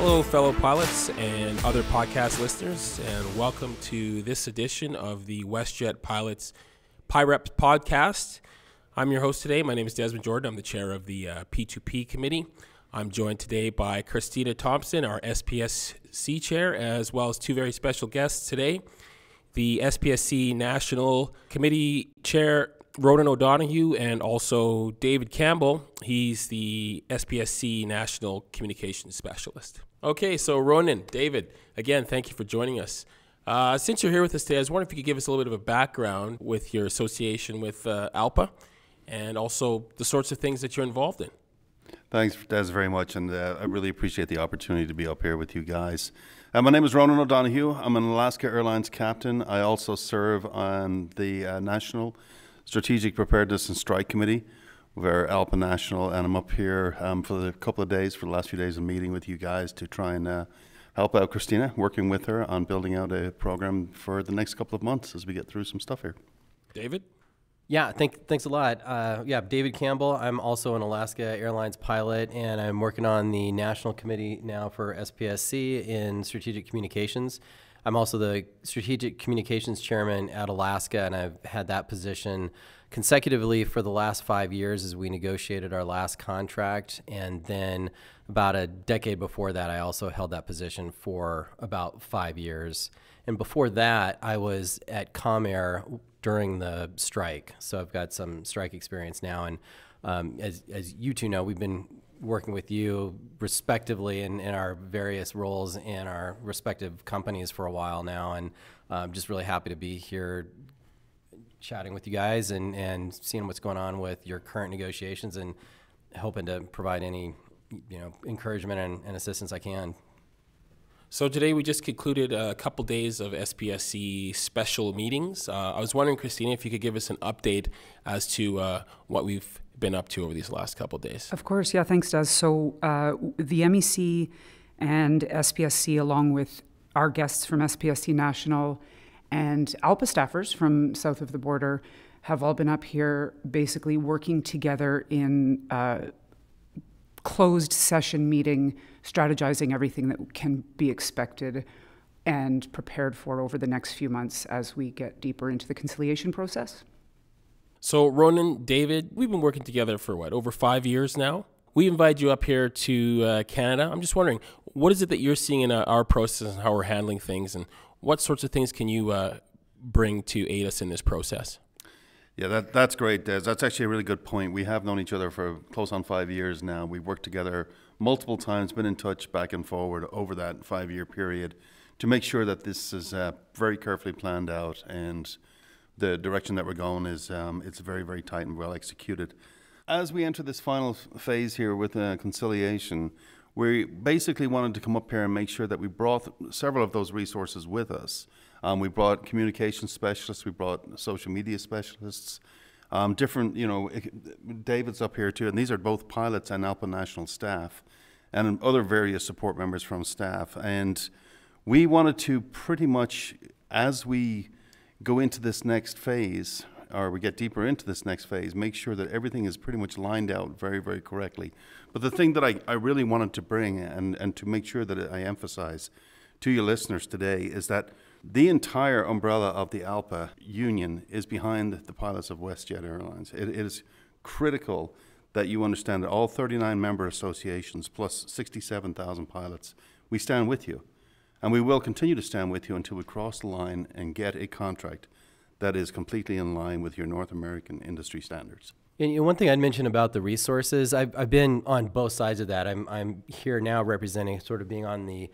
Hello, fellow pilots and other podcast listeners, and welcome to this edition of the WestJet Pilots PIREP podcast. I'm your host today. My name is Desmond Jordan. I'm the chair of the P2P committee. I'm joined today by Christina Thomson, our SPSC chair, as well as two very special guests today. The SPSC National Committee Chair, Ronan O'Donoghue, and also David Campbell. He's the SPSC National Communications Specialist. Okay, so Ronan, David, again, thank you for joining us. Since you're here with us today, I was wondering if you could give us a little bit of a background with your association with ALPA and also the sorts of things that you're involved in. Thanks, Des, very much, and I really appreciate the opportunity to be up here with you guys. My name is Ronan O'Donoghue. I'm an Alaska Airlines captain. I also serve on the National Strategic Preparedness and Strike Committee of our ALPA National, and I'm up here for the last few days, of meeting with you guys to try and help out Christina, working with her on building out a program for the next couple of months as we get through some stuff here. David? Yeah, thanks a lot. David Campbell. I'm also an Alaska Airlines pilot, and I'm working on the National Committee now for SPSC in Strategic Communications. I'm also the Strategic Communications Chairman at Alaska, and I've had that position consecutively for the last 5 years as we negotiated our last contract. And then about a decade before that, I also held that position for about 5 years. And before that, I was at ComAir during the strike. So I've got some strike experience now. And as you two know, we've been working with you respectively in our various roles in our respective companies for a while now, and I'm just really happy to be here chatting with you guys and seeing what's going on with your current negotiations and hoping to provide any encouragement and assistance I can. So today we just concluded a couple days of SPSC special meetings. I was wondering, Christina, if you could give us an update as to what we've been up to over these last couple of days. Of course, yeah, thanks, Des. So the MEC and SPSC, along with our guests from SPSC National and ALPA staffers from south of the border, have all been up here basically working together in a closed session meeting, strategizing everything that can be expected and prepared for over the next few months as we get deeper into the conciliation process. So Ronan, David, we've been working together for over 5 years now. We invited you up here to Canada. I'm just wondering, what is it that you're seeing in our process and how we're handling things, and what sorts of things can you bring to aid us in this process? Yeah, that's great, Des. That's actually a really good point. We have known each other for close on 5 years now. We've worked together multiple times, been in touch back and forward over that 5-year period to make sure that this is very carefully planned out, and the direction that we're going is it's very, very tight and well executed. As we enter this final phase here with conciliation, we basically wanted to come up here and make sure that we brought several of those resources with us. We brought communication specialists, we brought social media specialists, David's up here too, and these are both pilots and ALPA National staff, and other various support members from staff. And we wanted to pretty much, as we go into this next phase, or we get deeper into this next phase, make sure that everything is pretty much lined out very, very correctly. But the thing that I really wanted to bring and to make sure that I emphasize to your listeners today is that the entire umbrella of the ALPA union is behind the pilots of WestJet Airlines. It is critical that you understand that all 39 member associations plus 67,000 pilots, we stand with you. And we will continue to stand with you until we cross the line and get a contract that is completely in line with your North American industry standards. And one thing I'd mention about the resources, I've been on both sides of that. I'm here now representing, sort of being on the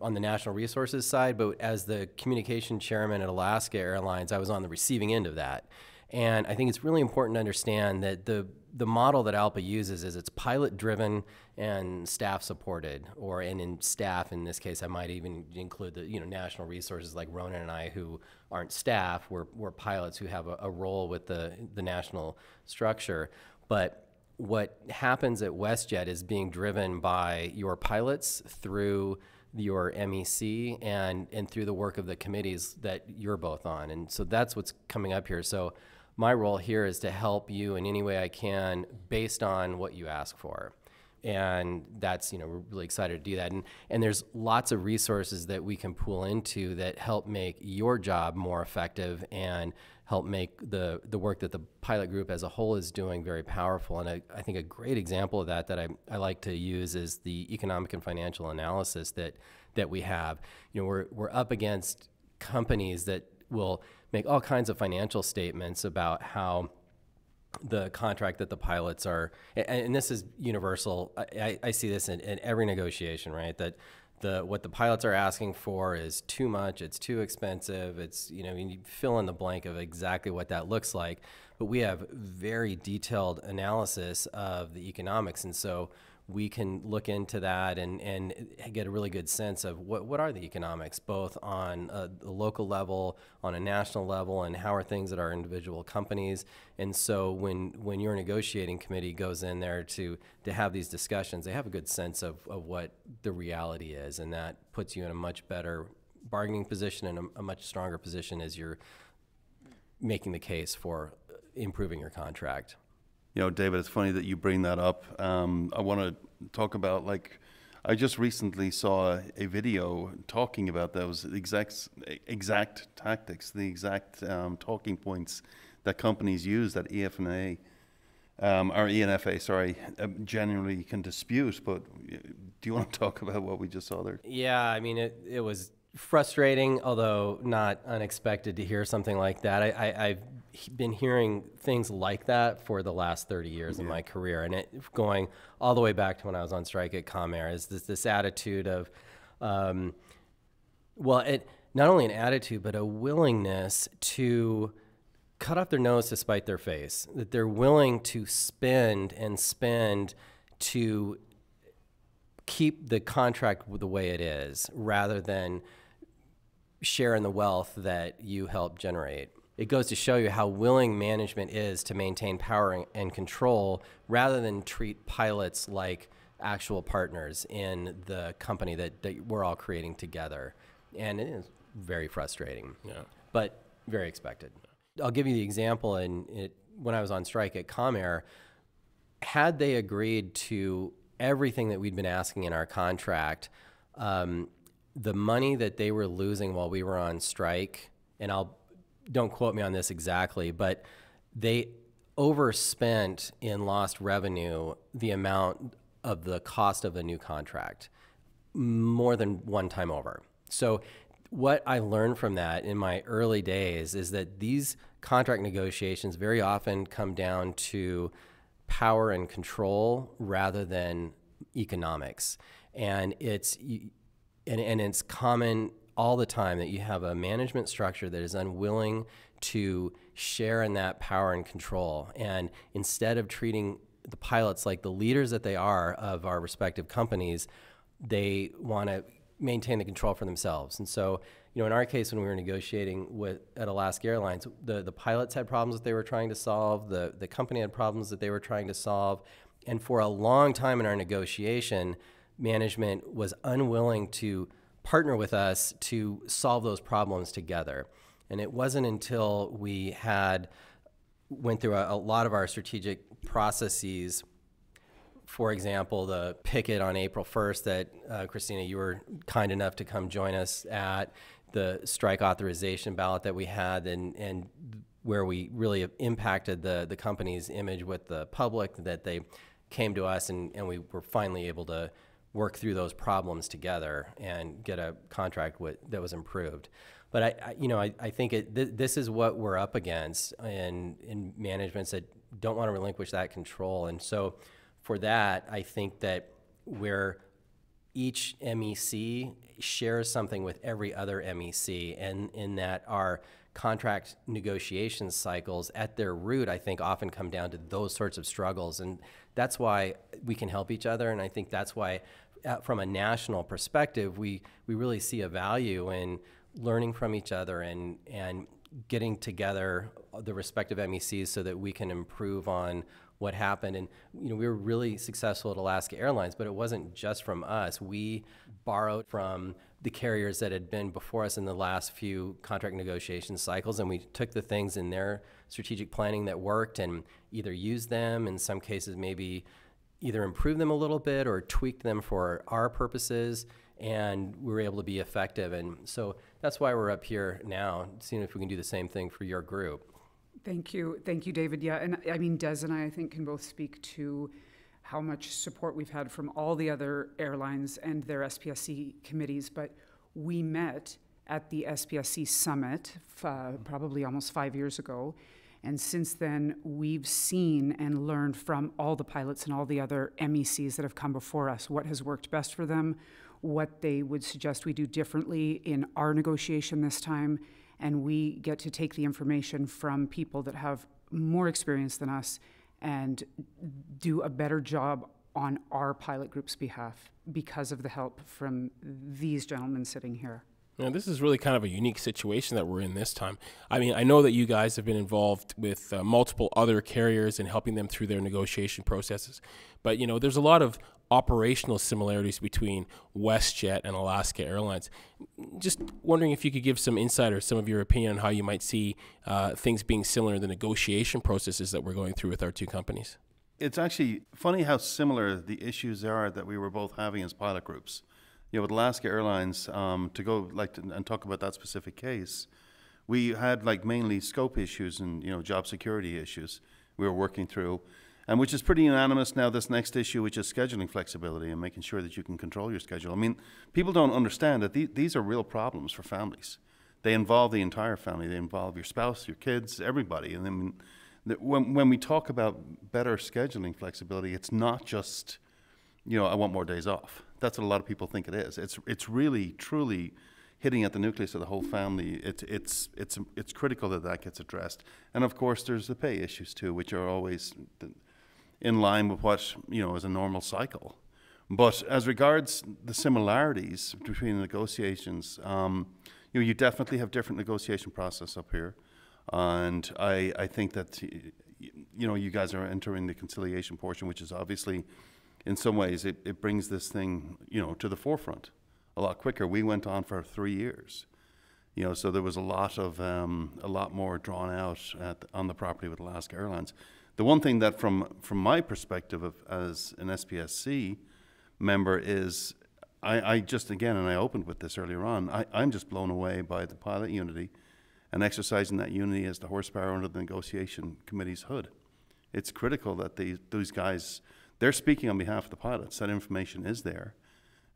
national resources side, but as the communication chairman at Alaska Airlines, I was on the receiving end of that. And I think it's really important to understand that the model that ALPA uses is it's pilot driven and staff supported, and in staff in this case I might even include the national resources like Ronan and I, who aren't staff. We're pilots who have a role with the national structure. But what happens at WestJet is being driven by your pilots through your MEC and through the work of the committees that you're both on. And so that's what's coming up here. So my role here is to help you in any way I can based on what you ask for. And that's, we're really excited to do that. And there's lots of resources that we can pull into that help make your job more effective and help make the work that the pilot group as a whole is doing very powerful. And I think a great example of that I like to use is the economic and financial analysis that we have. We're up against companies that will make all kinds of financial statements about how the contract that the pilots are, and this is universal. I see this in every negotiation, right? That what the pilots are asking for is too much, it's too expensive, it's, you fill in the blank of exactly what that looks like. But we have very detailed analysis of the economics, and so we can look into that and get a really good sense of what are the economics, both on a local level, on a national level, and how are things at our individual companies. And so when your negotiating committee goes in there to have these discussions, they have a good sense of what the reality is, and that puts you in a much better bargaining position and a much stronger position as you're making the case for improving your contract. David, it's funny that you bring that up. I want to talk about, I just recently saw a video talking about those exact tactics, the exact talking points that companies use that EFNA, or ENFA, sorry, genuinely can dispute. But do you want to talk about what we just saw there? Yeah, it was frustrating, although not unexpected to hear something like that. I've been hearing things like that for the last 30 years of my career, and it going all the way back to when I was on strike at Comair, is this attitude of, not only an attitude, but a willingness to cut off their nose to spite their face, that they're willing to spend to keep the contract the way it is, rather than share in the wealth that you help generate. It goes to show you how willing management is to maintain power and control rather than treat pilots like actual partners in the company that we're all creating together. And it is very frustrating, but very expected. I'll give you the example. When I was on strike at Comair, had they agreed to everything that we'd been asking in our contract, the money that they were losing while we were on strike, and don't quote me on this exactly, but they overspent in lost revenue the amount of the cost of the new contract more than one time over. So what I learned from that in my early days is that these contract negotiations very often come down to power and control rather than economics. And it's common all the time that you have a management structure that is unwilling to share in that power and control. And instead of treating the pilots like the leaders that they are of our respective companies, they want to maintain the control for themselves. And so, in our case, when we were negotiating at Alaska Airlines, the pilots had problems that they were trying to solve, the company had problems that they were trying to solve. And for a long time in our negotiation, management was unwilling to partner with us to solve those problems together. And it wasn't until we went through a lot of our strategic processes, for example, the picket on April 1st that, Christina, you were kind enough to come join us at, the strike authorization ballot that we had, and where we really impacted the company's image with the public, that they came to us and we were finally able to work through those problems together and get a contract that was improved. But I think this is what we're up against in managements that don't want to relinquish that control. And so for that, I think that where each MEC shares something with every other MEC, and in that our contract negotiation cycles at their root, I think, often come down to those sorts of struggles. And that's why we can help each other. And I think that's why, from a national perspective, we really see a value in learning from each other and getting together the respective MECs so that we can improve on what happened. And we were really successful at Alaska Airlines, but it wasn't just from us. We borrowed from the carriers that had been before us in the last few contract negotiation cycles, and we took the things in their strategic planning that worked and either used them, in some cases maybe either improved them a little bit or tweaked them for our purposes, and we were able to be effective. And so that's why we're up here now, seeing if we can do the same thing for your group. Thank you, David. Yeah, and I mean, Des and I think, can both speak to how much support we've had from all the other airlines and their SPSC committees, but we met at the SPSC summit probably almost 5 years ago, and since then we've seen and learned from all the pilots and all the other MECs that have come before us what has worked best for them, what they would suggest we do differently in our negotiation this time, and we get to take the information from people that have more experience than us and do a better job on our pilot group's behalf because of the help from these gentlemen sitting here. Now, this is really kind of a unique situation that we're in this time. I mean, I know that you guys have been involved with multiple other carriers and helping them through their negotiation processes. But, you know, there's a lot of operational similarities between WestJet and Alaska Airlines. Just wondering if you could give some insight or some of your opinion on how you might see things being similar in the negotiation processes that we're going through with our two companies. It's actually funny how similar the issues are that we were both having as pilot groups. You know, with Alaska Airlines, to go and talk about that specific case, we had mainly scope issues and job security issues we were working through, and which is pretty unanimous now. This next issue, which is scheduling flexibility and making sure that you can control your schedule. I mean, people don't understand that these are real problems for families. They involve the entire family. They involve your spouse, your kids, everybody. And then when we talk about better scheduling flexibility, it's not just I want more days off. That's what a lot of people think it is. It's really truly hitting at the nucleus of the whole family. It's critical that gets addressed. And of course, there's the pay issues too, which are always in line with what is a normal cycle. But as regards the similarities between the negotiations, you definitely have different negotiation process up here, and I think that you guys are entering the conciliation portion, which is obviously, in some ways, it brings this thing, to the forefront a lot quicker. We went on for 3 years, so there was a lot more drawn out on the property with Alaska Airlines. The one thing that, from my perspective as an SPSC member, is I just, again, and I opened with this earlier on, I'm just blown away by the pilot unity and exercising that unity as the horsepower under the negotiation committee's hood. It's critical that these guys, they're speaking on behalf of the pilots. That information is there.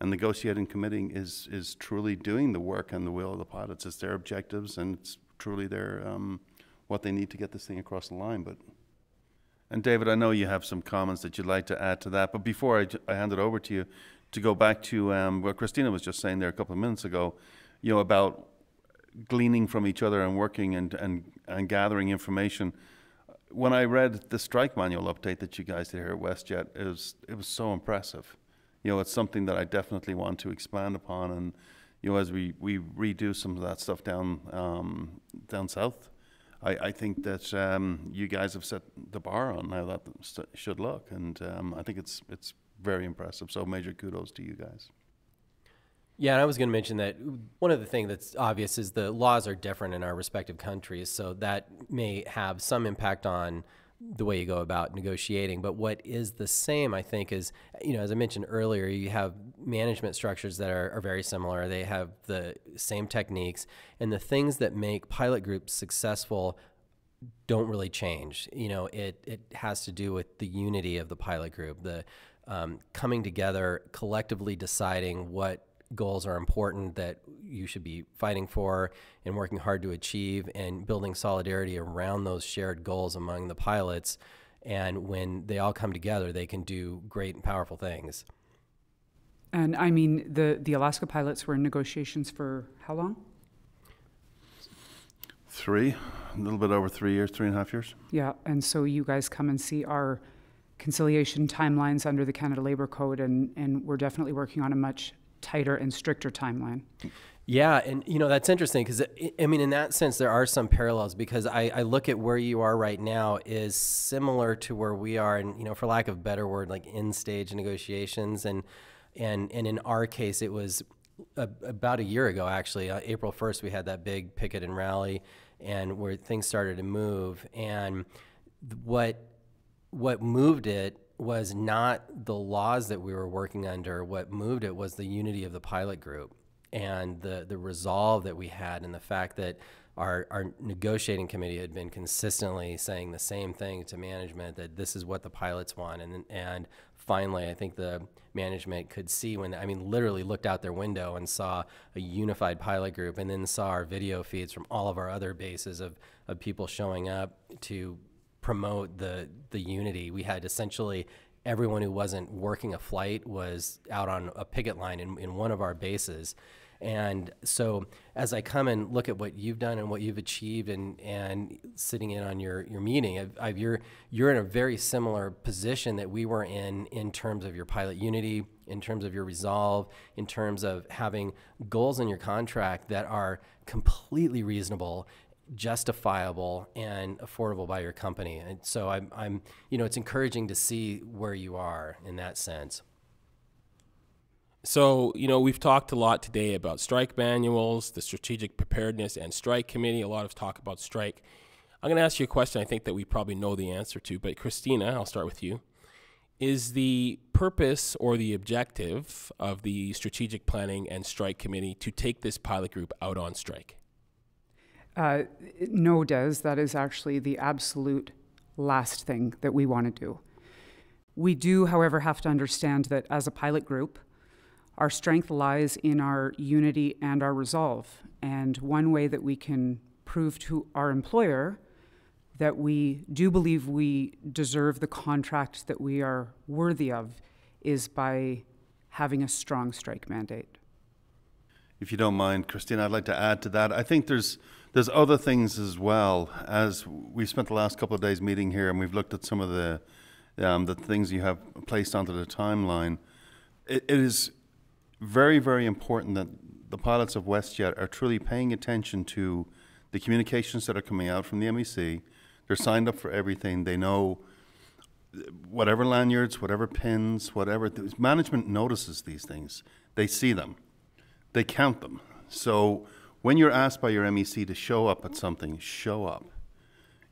And negotiating committee is truly doing the work and the will of the pilots. It's their objectives, and it's truly their what they need to get this thing across the line. And David, I know you have some comments that you'd like to add to that. But before I hand it over to you, to go back to what Christina was just saying there a couple of minutes ago, about gleaning from each other and working and gathering information. When I read the strike manual update that you guys did here at WestJet, it was so impressive. It's something that I definitely want to expand upon, and as we redo some of that stuff down south, I think that you guys have set the bar on how that should look, and I think it's very impressive. So major kudos to you guys. Yeah, and I was going to mention that one of the things that's obvious is the laws are different in our respective countries, so that may have some impact on the way you go about negotiating. But what is the same, I think, is, as I mentioned earlier, you have management structures that are very similar. They have the same techniques, and the things that make pilot groups successful don't really change. It has to do with the unity of the pilot group, the coming together, collectively deciding what goals are important that you should be fighting for and working hard to achieve, and building solidarity around those shared goals among the pilots. And when they all come together, they can do great and powerful things. And I mean, the Alaska pilots were in negotiations for how long? A little bit over 3 years, 3.5 years. Yeah, and so you guys come and see our conciliation timelines under the Canada Labour Code, and we're definitely working on a much tighter and stricter timeline. Yeah, and that's interesting because, I mean, in that sense, there are some parallels, because I look at where you are right now is similar to where we are, and, for lack of a better word, like in-stage negotiations. And in our case, it was about a year ago, actually. April 1st, we had that big picket and rally, and where things started to move. And what moved it was not the laws that we were working under. What moved it was the unity of the pilot group and the resolve that we had, and the fact that our negotiating committee had been consistently saying the same thing to management, that this is what the pilots want. And finally, I think the management could see literally looked out their window and saw a unified pilot group, and then saw our video feeds from all of our other bases of people showing up to promote the unity. We had essentially everyone who wasn't working a flight was out on a picket line in one of our bases. And so as I come and look at what you've done and what you've achieved, and sitting in on your meeting, you're in a very similar position that we were in terms of your pilot unity, in terms of your resolve, in terms of having goals in your contract that are completely reasonable, justifiable, and affordable by your company. And so I'm it's encouraging to see where you are in that sense. So, we've talked a lot today about strike manuals, the Strategic Preparedness and Strike Committee, a lot of talk about strike. I'm going to ask you a question I think that we probably know the answer to, but Christina, I'll start with you. Is the purpose or the objective of the Strategic Planning and Strike Committee to take this pilot group out on strike? No, Des, that is actually the absolute last thing that we want to do. We do, however, have to understand that as a pilot group, our strength lies in our unity and our resolve. And one way that we can prove to our employer that we do believe we deserve the contract that we are worthy of is by having a strong strike mandate. If you don't mind, Christina, I'd like to add to that. I think there's other things as well. As we've spent the last couple of days meeting here, and we've looked at some of the things you have placed onto the timeline. It is very, very important that the pilots of WestJet are truly paying attention to the communications that are coming out from the MEC. They're signed up for everything. They know whatever lanyards, whatever pins, whatever. Management notices these things. They see them. They count them. So when you're asked by your MEC to show up at something, show up.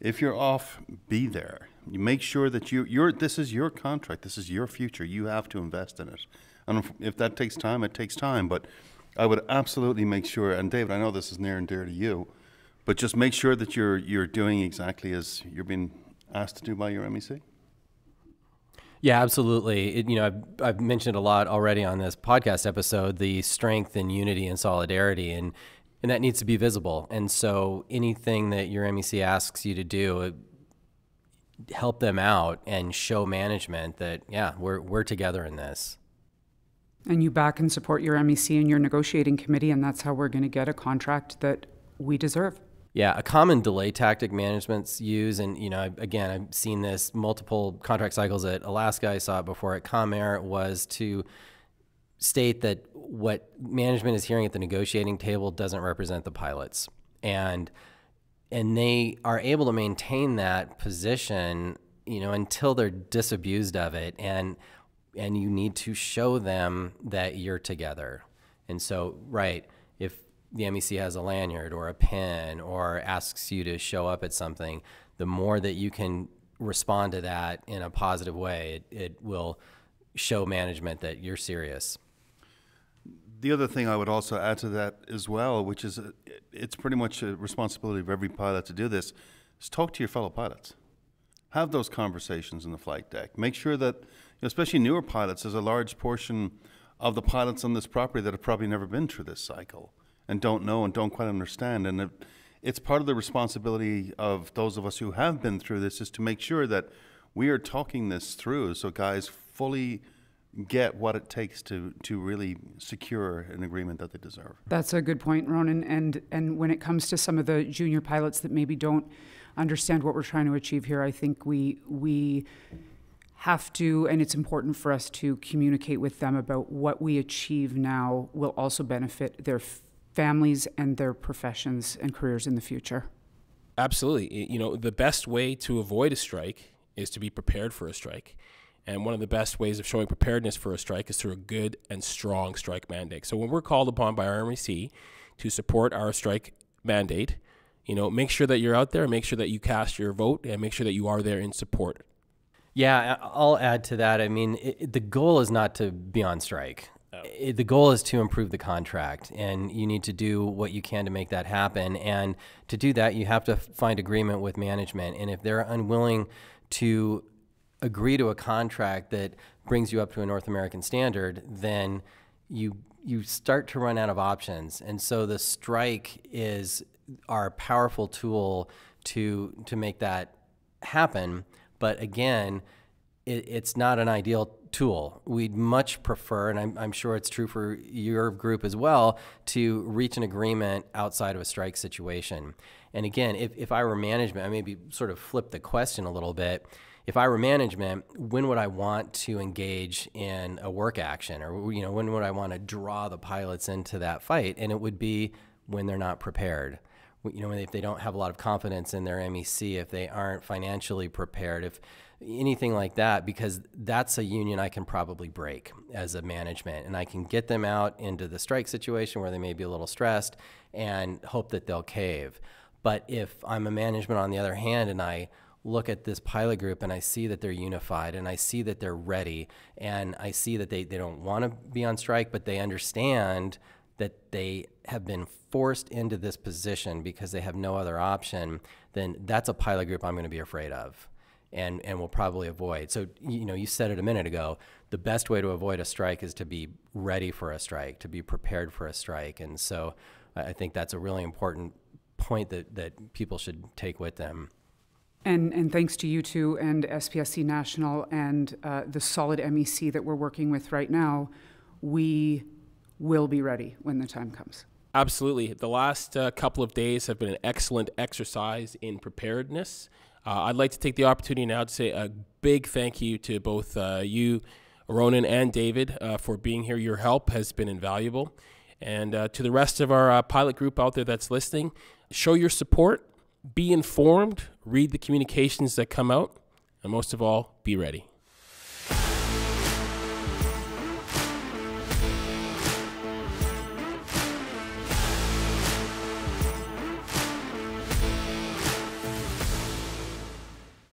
If you're off, be there. You make sure that this is your contract. This is your future. You have to invest in it. And if that takes time, it takes time. But I would absolutely make sure, and David, I know this is near and dear to you, but just make sure that you're doing exactly as you're being asked to do by your MEC. Yeah, absolutely. I've mentioned a lot already on this podcast episode, the strength and unity and solidarity, and that needs to be visible. And so anything that your MEC asks you to do, help them out and show management that, yeah, we're together in this. And you back and support your MEC and your negotiating committee, and that's how we're going to get a contract that we deserve. Yeah, a common delay tactic managements use, and again, I've seen this multiple contract cycles at Alaska. I saw it before at Comair. Was to state that what management is hearing at the negotiating table doesn't represent the pilots, and they are able to maintain that position, until they're disabused of it, and you need to show them that you're together. And so, right, if the MEC has a lanyard or a pin or asks you to show up at something, the more that you can respond to that in a positive way, it will show management that you're serious. The other thing I would also add to that as well, which is it's pretty much a responsibility of every pilot to do this, is talk to your fellow pilots. Have those conversations in the flight deck. Make sure that, especially newer pilots, there's a large portion of the pilots on this property that have probably never been through this cycle and don't know and don't quite understand. And it's part of the responsibility of those of us who have been through this is to make sure that we are talking this through so guys fully get what it takes to really secure an agreement that they deserve. That's a good point, Ronan. And when it comes to some of the junior pilots that maybe don't understand what we're trying to achieve here, I think we have to, and it's important for us to communicate with them about what we achieve now will also benefit their families and their professions and careers in the future. Absolutely. The best way to avoid a strike is to be prepared for a strike. And one of the best ways of showing preparedness for a strike is through a good and strong strike mandate. So when we're called upon by our MEC to support our strike mandate, make sure that you're out there, make sure that you cast your vote, and make sure that you are there in support. Yeah, I'll add to that. I mean, the goal is not to be on strike. The goal is to improve the contract, and you need to do what you can to make that happen. And to do that, you have to find agreement with management. And if they're unwilling to agree to a contract that brings you up to a North American standard, then you start to run out of options. And so the strike is our powerful tool to make that happen. But again, it's not an ideal tool. We'd much prefer, and I'm sure it's true for your group as well, to reach an agreement outside of a strike situation. And again, if I were management, I maybe sort of flip the question a little bit. If I were management, when would I want to engage in a work action, or when would I want to draw the pilots into that fight? And it would be when they're not prepared. If they don't have a lot of confidence in their MEC, if they aren't financially prepared, if anything like that, because that's a union I can probably break as a management, and I can get them out into the strike situation where they may be a little stressed and hope that they'll cave. But if I'm a management, on the other hand, and I look at this pilot group and I see that they're unified, and I see that they're ready, and I see that they don't want to be on strike, but they understand that they have been forced into this position because they have no other option, then that's a pilot group I'm going to be afraid of and will probably avoid. So, you said it a minute ago, the best way to avoid a strike is to be ready for a strike, to be prepared for a strike. And so I think that's a really important point that people should take with them. And thanks to you two and SPSC National and the solid MEC that we're working with right now, we will be ready when the time comes. Absolutely. The last couple of days have been an excellent exercise in preparedness. I'd like to take the opportunity now to say a big thank you to both you, Ronan, and David for being here. Your help has been invaluable. And to the rest of our pilot group out there that's listening, show your support, be informed, read the communications that come out, and most of all, be ready.